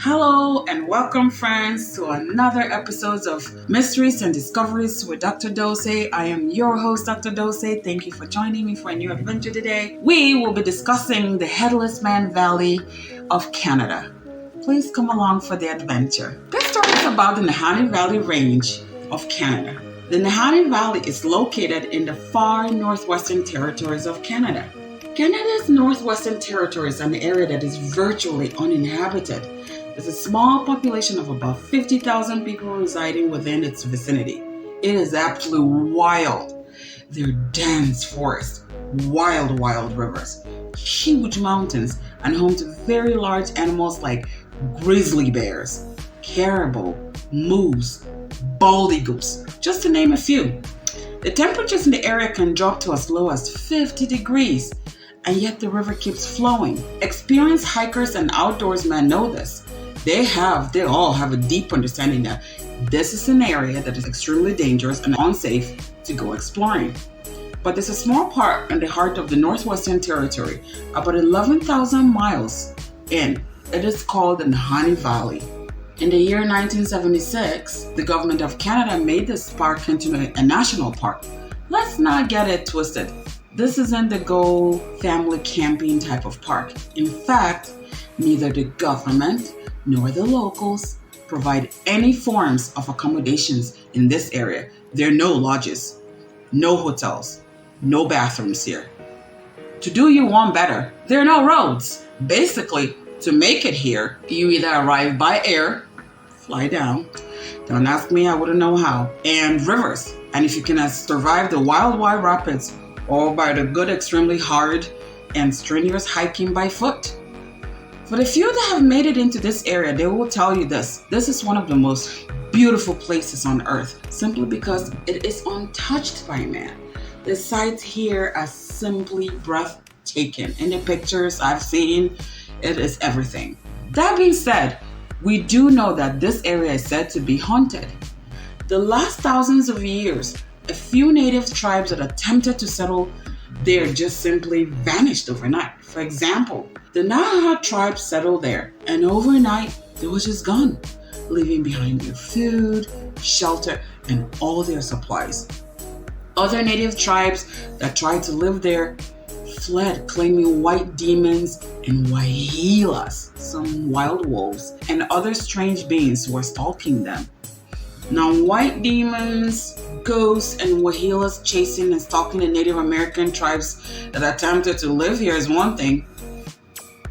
Hello and welcome, friends, to another episode of Mysteries and Discoveries with Dr. Dose. I am your host, Dr. Dose. Thank you for joining me for a new adventure today. We will be discussing the Headless Men Valley of Canada. Please come along for the adventure. This story is about the Nahanni Valley Range of Canada. The Nahanni Valley is located in the far northwestern territories of Canada. Canada's Northwestern Territory is an area that is virtually uninhabited. There's a small population of about 50,000 people residing within its vicinity. It is absolutely wild. There are dense forests, wild rivers, huge mountains, and home to very large animals like grizzly bears, caribou, moose, bald eagles, just to name a few. The temperatures in the area can drop to as low as 50 degrees, and yet the river keeps flowing. Experienced hikers and outdoorsmen know this. They all have a deep understanding that this is an area that is extremely dangerous and unsafe to go exploring. But there's a small park in the heart of the Northwestern Territory, about 11,000 miles in. It is called the Nahanni Valley. In the year 1976, the government of Canada made this park into a national park. Let's not get it twisted. This isn't the go family camping type of park. In fact, neither the government nor the locals provide any forms of accommodations in this area. There are no lodges, no hotels, no bathrooms here. To do you one better, there are no roads. Basically, to make it here, you either arrive by air, fly down, don't ask me, I wouldn't know how, and rivers. And if you can survive the wild rapids, or by the good, extremely hard and strenuous hiking by foot. For the few that have made it into this area, they will tell you this. This is one of the most beautiful places on earth, simply because it is untouched by man. The sights here are simply breathtaking. In the pictures I've seen, it is everything. That being said, we do know that this area is said to be haunted. The last thousands of years, a few native tribes that attempted to settle there just simply vanished overnight. For example, the Nahanni tribe settled there, and overnight they were just gone, leaving behind their food, shelter, and all their supplies. Other native tribes that tried to live there fled, claiming white demons and wahilas, some wild wolves, and other strange beings who were stalking them. Now, white demons, ghosts, and wahilas chasing and stalking the Native American tribes that attempted to live here is one thing.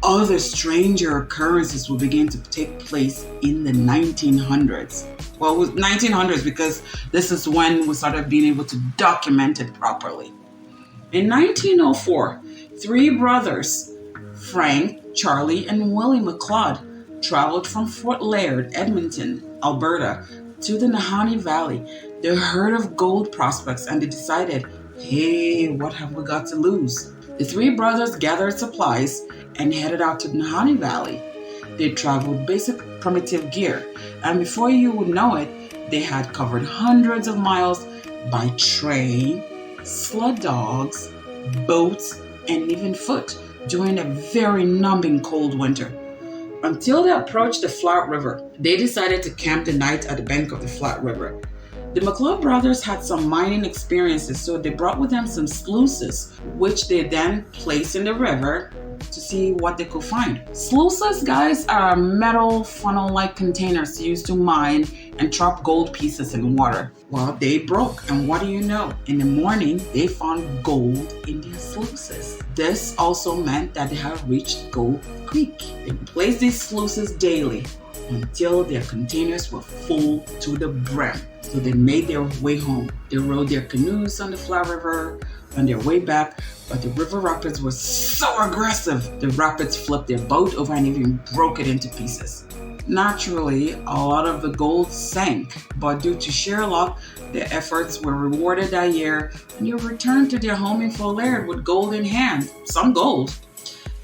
Other stranger occurrences will begin to take place in the 1900s. Well, with 1900s because this is when we started being able to document it properly. In 1904, three brothers, Frank, Charlie, and Willie McLeod, traveled from Fort Laird, Edmonton, Alberta, to the Nahanni Valley. They heard of gold prospects and they decided, hey, what have we got to lose? The three brothers gathered supplies and headed out to the Nahanni Valley. They traveled basic primitive gear, and before you would know it, they had covered hundreds of miles by train, sled dogs, boats, and even foot during a very numbing cold winter. Until they approached the Flat River, they decided to camp the night at the bank of the Flat River. The McLeod brothers had some mining experiences, so they brought with them some sluices, which they then placed in the river to see what they could find. Sluices, guys, are metal funnel-like containers used to mine and trap gold pieces in water. Well, they broke, and what do you know? In the morning, they found gold in their sluices. This also meant that they had reached Gold Creek. They placed these sluices daily until their containers were full to the brim. So they made their way home. They rode their canoes on the Flat River on their way back, but the river rapids were so aggressive, the rapids flipped their boat over and even broke it into pieces. Naturally, a lot of the gold sank, but due to sheer luck, their efforts were rewarded that year, and they returned to their home in Fort Laird with gold in hand. Some gold,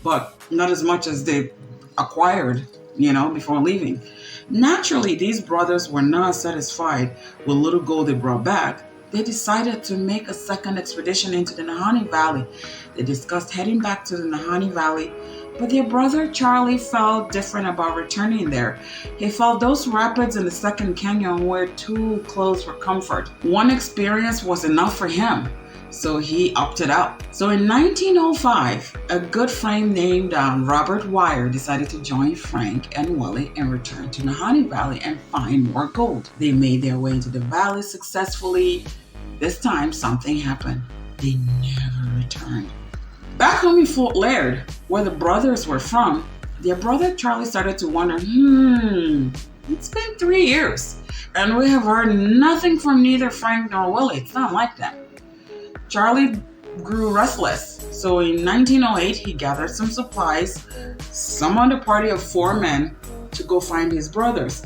but not as much as they acquired, before leaving. Naturally, these brothers were not satisfied with little gold they brought back. They decided to make a second expedition into the Nahanni Valley. They discussed heading back to the Nahanni Valley But their brother Charlie felt different about returning there. He felt those rapids in the second canyon were too close for comfort. One experience was enough for him, so he opted out. So in 1905, a good friend named Robert Wire decided to join Frank and Willie and return to Nahanni Valley and find more gold. They made their way into the valley successfully. This time, something happened. They never returned. Back home in Fort Laird, where the brothers were from, their brother Charlie started to wonder, it's been 3 years, and we have heard nothing from neither Frank nor Willie. It's not like that. Charlie grew restless, so in 1908, he gathered some supplies, summoned a party of 4 men to go find his brothers.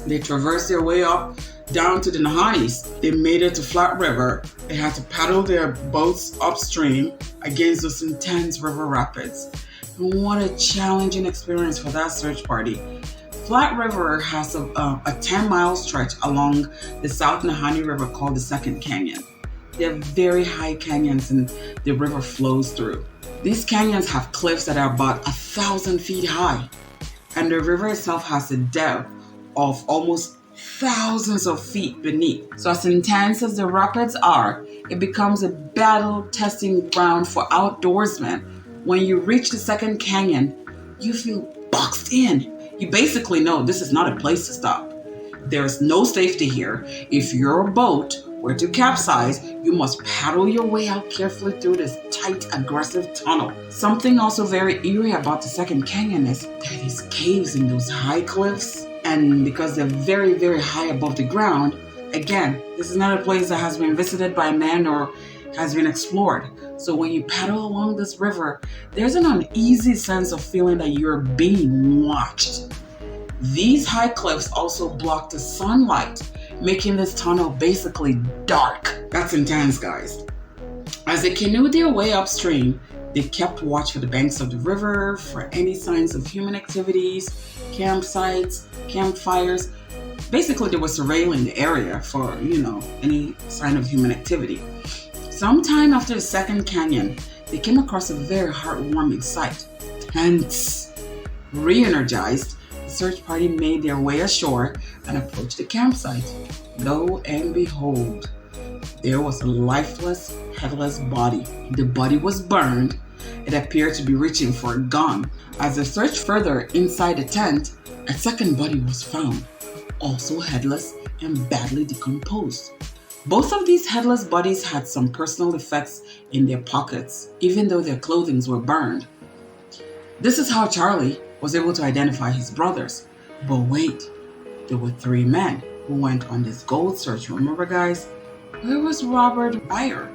They traversed their way up down to the Nahannis. They made it to Flat River. They had to paddle their boats upstream against those intense river rapids. And what a challenging experience for that search party. Flat River has a 10-mile stretch along the South Nahanni River called the Second Canyon. They're very high canyons and the river flows through. These canyons have cliffs that are about 1,000 feet high, and the river itself has a depth of almost thousands of feet beneath. So as intense as the rapids are, it becomes a battle-testing ground for outdoorsmen. When you reach the second canyon, you feel boxed in. You basically know this is not a place to stop. There's no safety here. If your boat were to capsize, you must paddle your way out carefully through this tight, aggressive tunnel. Something also very eerie about the second canyon is there are these caves in those high cliffs. And because they're very, very high above the ground, again, this is not a place that has been visited by man or has been explored. So when you paddle along this river, there's an uneasy sense of feeling that you're being watched. These high cliffs also block the sunlight, making this tunnel basically dark. That's intense, guys. As they canoed their way upstream, they kept watch for the banks of the river, for any signs of human activities, campsites, campfires. Basically, they were surveilling the area for, any sign of human activity. Sometime after the second canyon, they came across a very heartwarming sight. Hence, re-energized, the search party made their way ashore and approached the campsite. Lo and behold, there was a lifeless, headless body. The body was burned. It appeared to be reaching for a gun. As they searched further inside the tent, a second body was found, also headless and badly decomposed. Both of these headless bodies had some personal effects in their pockets, even though their clothing were burned. This is how Charlie was able to identify his brothers. But wait, there were 3 men who went on this gold search. Remember, guys? Where was Robert Wire?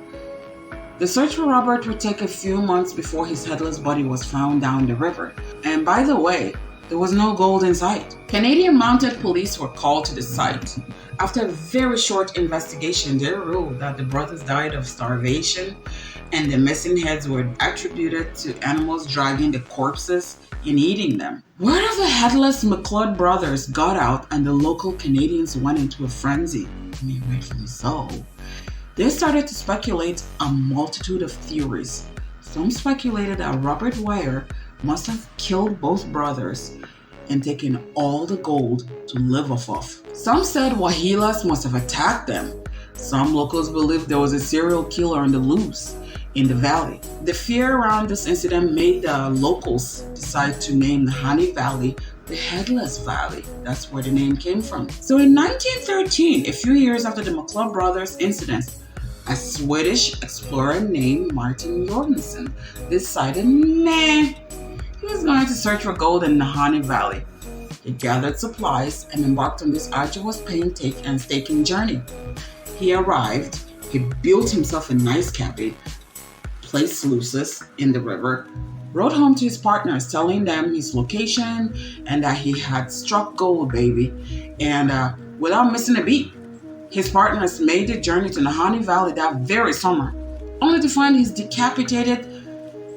The search for Robert would take a few months before his headless body was found down the river. And by the way, there was no gold in sight. Canadian Mounted Police were called to the site. After a very short investigation, they ruled that the brothers died of starvation and the missing heads were attributed to animals dragging the corpses and eating them. Word of the headless McLeod brothers got out and the local Canadians went into a frenzy. Rightfully so. They started to speculate a multitude of theories. Some speculated that Robert Wire must have killed both brothers and taken all the gold to live off of. Some said Wahilas must have attacked them. Some locals believed there was a serial killer on the loose in the valley. The fear around this incident made the locals decide to name the Nahanni Valley the Headless Valley. That's where the name came from. So in 1913, a few years after the McLeod brothers incident, a Swedish explorer named Martin Jorgensen decided, he was going to search for gold in the Nahanni Valley. He gathered supplies and embarked on this arduous painstaking and staking journey. He arrived, he built himself a nice cabin, placed sluices in the river, wrote home to his partners telling them his location and that he had struck gold, baby. And without missing a beat, his partners made the journey to Nahanni Valley that very summer, only to find his decapitated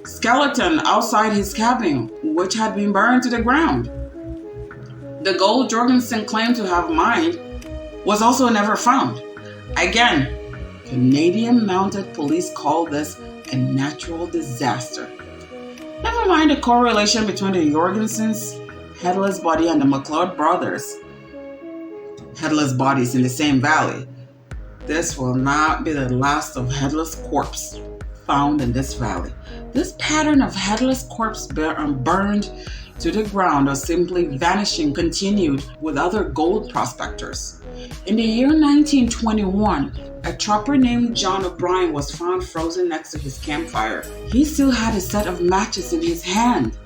skeleton outside his cabin, which had been burned to the ground. The gold Jorgensen claimed to have mined was also never found. Again, Canadian Mounted Police called this a natural disaster. Never mind the correlation between the Jorgensen's headless body and the McLeod brothers' headless bodies in the same valley. This will not be the last of headless corpse found in this valley. This pattern of headless corpse burned to the ground or simply vanishing continued with other gold prospectors. In the year 1921, a trapper named John O'Brien was found frozen next to his campfire. He still had a set of matches in his hand.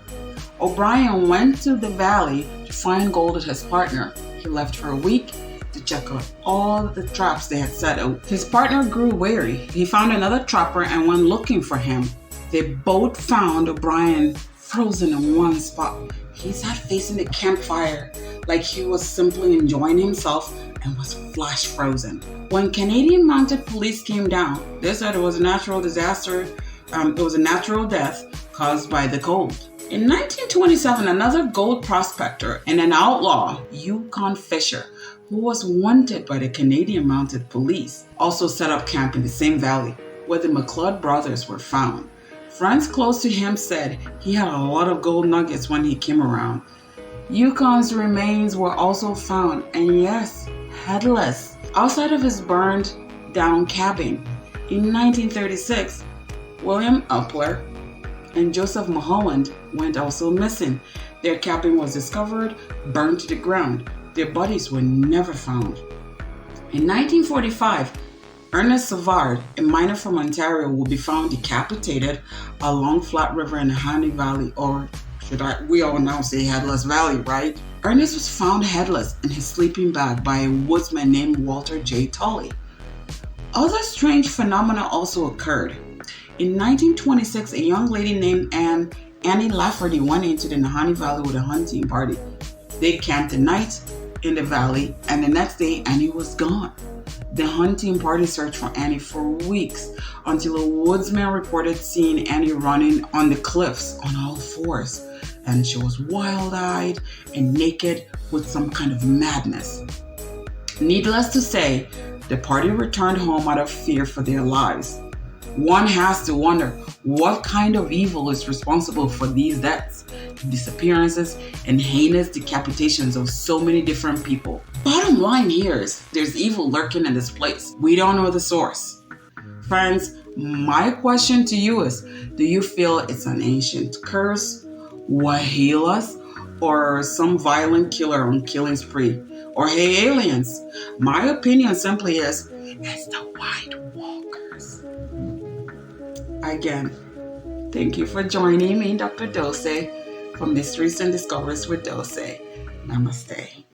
O'Brien went to the valley to find gold with his partner. He left for a week to check out all the traps they had set out. His partner grew wary. He found another trapper and went looking for him. They both found O'Brien frozen in one spot. He sat facing the campfire like he was simply enjoying himself and was flash frozen. When Canadian Mounted Police came down, they said it was a natural disaster. It was a natural death caused by the cold. In 1927, another gold prospector and an outlaw, Yukon Fisher, who was wanted by the Canadian Mounted Police, also set up camp in the same valley where the McLeod brothers were found. Friends close to him said he had a lot of gold nuggets when he came around. Yukon's remains were also found, and yes, headless, outside of his burned down cabin. In 1936, William Upler and Joseph Mulholland went also missing. Their cabin was discovered, burned to the ground. Their bodies were never found. In 1945, Ernest Savard, a miner from Ontario, will be found decapitated along Flat River in the Nahanni Valley, or we all now say Headless Valley, right? Ernest was found headless in his sleeping bag by a woodsman named Walter J. Tully. Other strange phenomena also occurred. In 1926, a young lady named Annie Lafferty went into the Nahanni Valley with a hunting party. They camped the night in the valley, and the next day Annie was gone. The hunting party searched for Annie for weeks until a woodsman reported seeing Annie running on the cliffs on all fours, and she was wild-eyed and naked with some kind of madness. Needless to say, the party returned home out of fear for their lives. One has to wonder what kind of evil is responsible for these deaths, disappearances, and heinous decapitations of so many different people. Bottom line here is there's evil lurking in this place. We don't know the source. Friends, my question to you is, do you feel it's an ancient curse, Wahilas, or some violent killer on killing spree? Or hey, aliens? My opinion simply is, it's the White Walkers. Again, thank you for joining me, Dr. Dose, for Mysteries and Discoveries with Dose. Namaste.